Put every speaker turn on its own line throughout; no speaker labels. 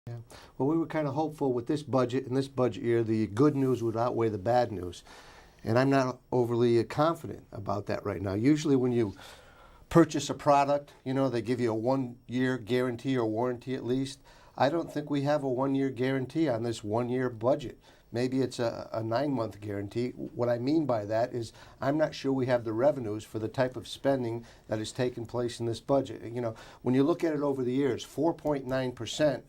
Yeah. Well, we were kind of hopeful with this budget, in this budget year, the good news would outweigh the bad news. And I'm not overly confident about that right now. Usually when you purchase a product, they give you a 1-year guarantee or warranty at least. I don't think we have a 1-year guarantee on this 1-year budget. Maybe it's a 9-month guarantee. What I mean by that is I'm not sure we have the revenues for the type of spending that has taken place in this budget. When you look at it over the years, 4.9%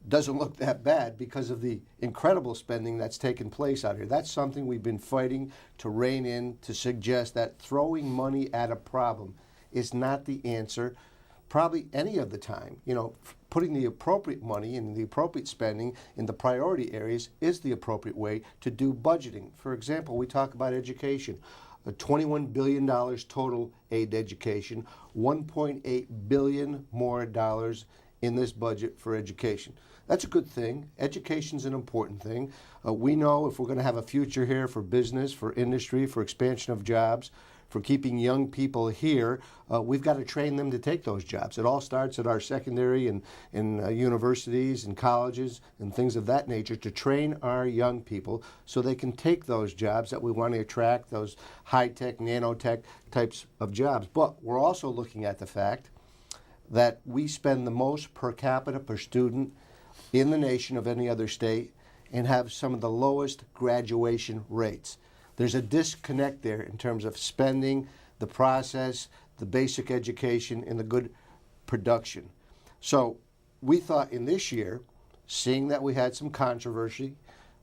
doesn't look that bad because of the incredible spending that's taken place out here. That's something we've been fighting to rein in, to suggest that throwing money at a problem is not the answer probably any of the time. Putting the appropriate money and the appropriate spending in the priority areas is the appropriate way to do budgeting. For example, we talk about education. $21 billion total aid to education, $1.8 billion more dollars in this budget for education. That's a good thing. Education's an important thing. We know if we're going to have a future here for business, for industry, for expansion of jobs, for keeping young people here, we've got to train them to take those jobs. It all starts at our secondary and universities and colleges and things of that nature, to train our young people so they can take those jobs that we want to attract, those high-tech, nanotech types of jobs. But we're also looking at the fact that we spend the most per capita per student in the nation of any other state and have some of the lowest graduation rates. There's a disconnect there in terms of spending, the process, the basic education, and the good production. So we thought in this year, seeing that we had some controversy,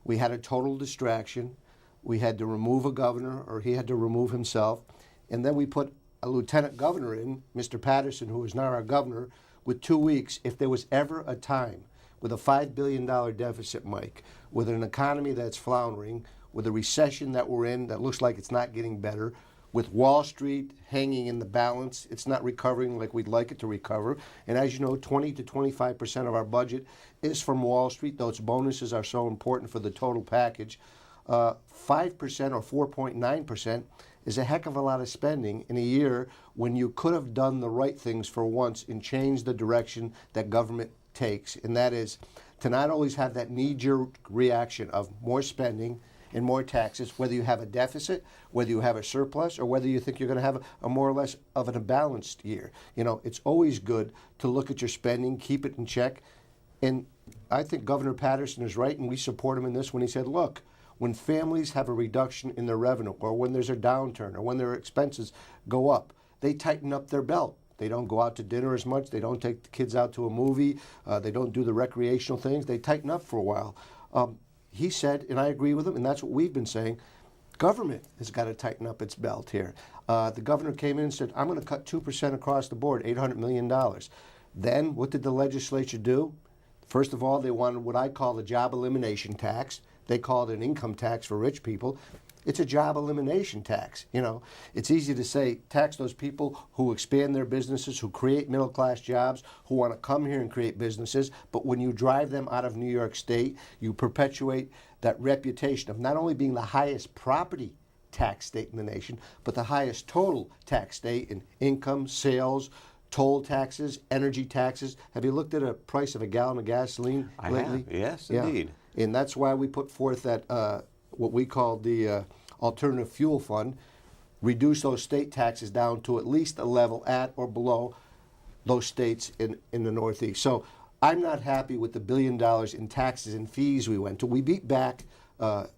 we had a total distraction, we had to remove a governor, or he had to remove himself, and then we put a lieutenant governor in, Mr. Patterson, who is now our governor, with 2 weeks. If there was ever a time with a $5 billion deficit, Mike, with an economy that's floundering, with a recession that we're in that looks like it's not getting better, with Wall Street hanging in the balance, it's not recovering like we'd like it to recover. And as you know, 20 to 25% of our budget is from Wall Street. Those bonuses are so important for the total package. 5% or 4.9% is a heck of a lot of spending in a year when you could have done the right things for once and changed the direction that government takes. And that is to not always have that knee-jerk reaction of more spending and more taxes, whether you have a deficit, whether you have a surplus, or whether you think you're going to have a more or less of an imbalanced year. It's always good to look at your spending, keep it in check. And I think Governor Patterson is right, and we support him in this when he said, look, when families have a reduction in their revenue, or when there's a downturn, or when their expenses go up, they tighten up their belt. They don't go out to dinner as much. They don't take the kids out to a movie. They don't do the recreational things. They tighten up for a while. He said, and I agree with him, and that's what we've been saying, government has got to tighten up its belt here. The governor came in and said, I'm going to cut 2% across the board, $800 million. Then what did the legislature do? First of all, they wanted what I call the job elimination tax. They call it an income tax for rich people. It's a job elimination tax. It's easy to say tax those people who expand their businesses, who create middle-class jobs, who want to come here and create businesses. But when you drive them out of New York State, you perpetuate that reputation of not only being the highest property tax state in the nation, but the highest total tax state in income, sales, toll taxes, energy taxes. Have you looked at a price of a gallon of gasoline lately?
I have. Yes,
Yeah.
indeed.
And that's why we put forth that what we call the alternative fuel fund, reduce those state taxes down to at least a level at or below those states in the Northeast. So I'm not happy with the $1 billion in taxes and fees we went to. We beat back an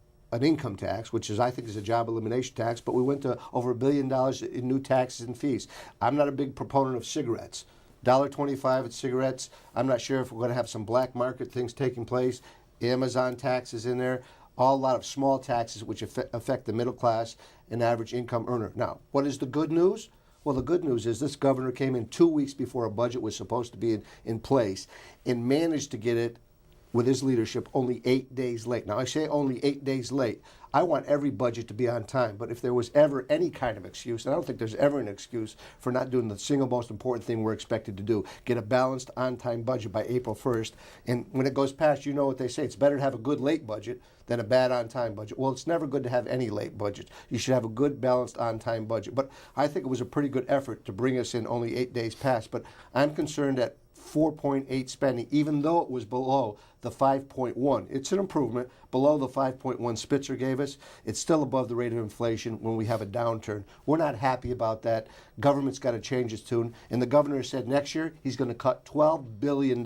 income tax, which I think is a job elimination tax, but we went to over $1 billion in new taxes and fees. I'm not a big proponent of cigarettes. $1.25 at cigarettes. I'm not sure if we're going to have some black market things taking place. Amazon taxes in there. A lot of small taxes which affect the middle class and average income earner. Now, what is the good news? Well, the good news is this governor came in 2 weeks before a budget was supposed to be in place and managed to get it with his leadership only 8 days late. Now, I say only 8 days late. I want every budget to be on time, but if there was ever any kind of excuse, and I don't think there's ever an excuse for not doing the single most important thing we're expected to do, get a balanced on-time budget by April 1st, and when it goes past, you know what they say, it's better to have a good late budget than a bad on-time budget. Well, it's never good to have any late budget. You should have a good, balanced on-time budget, but I think it was a pretty good effort to bring us in only 8 days past, but I'm concerned that 4.8 spending, even though it was below the 5.1. It's an improvement, below the 5.1 Spitzer gave us. It's still above the rate of inflation when we have a downturn. We're not happy about that. Government's got to change its tune. And the governor said next year he's going to cut $12 billion,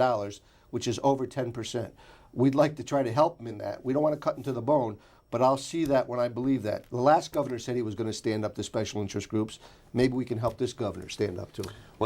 which is over 10%. We'd like to try to help him in that. We don't want to cut into the bone, but I'll see that when I believe that. The last governor said he was going to stand up to special interest groups. Maybe we can help this governor stand up to it.